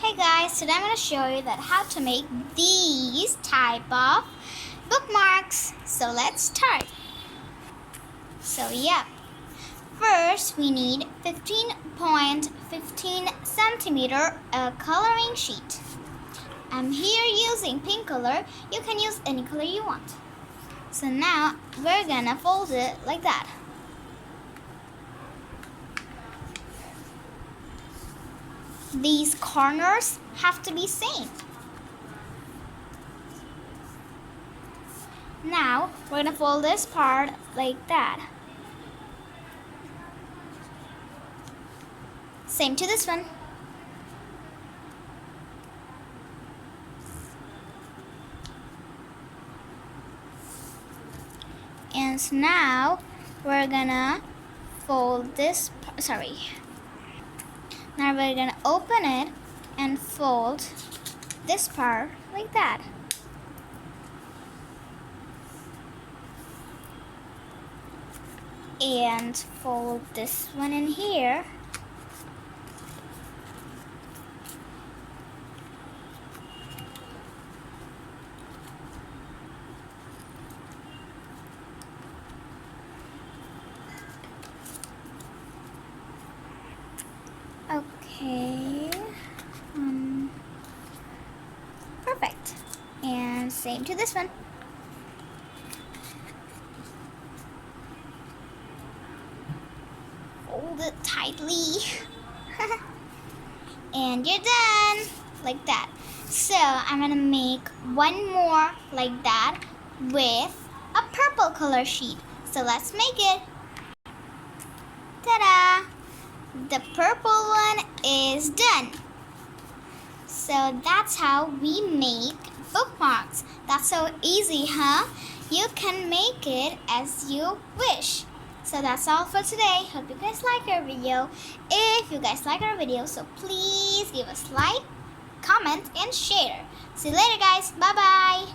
Hey guys, today I'm going to show you that how to make these type of bookmarks. So let's start. First we need 15.15 centimeter coloring sheet. I'm here using pink color. You can use any color you want. So now we're gonna fold it like that. These corners have to be same. Now we're gonna fold this part like that. Same to this one. And so now we're gonna fold this, Now we're gonna open it and fold this part like that. And fold this one in here. Okay. Perfect. And same to this one. Hold it tightly. And you're done. Like that. So I'm gonna make one more like that with a purple color sheet. So let's make it. Ta-da! The purple one is done. So that's how we make bookmarks. That's so easy, huh? You can make it as you wish. So that's all for today. Hope you guys like our video. If you guys like our video, so please give us like, comment, and share. See you later, guys. Bye-bye.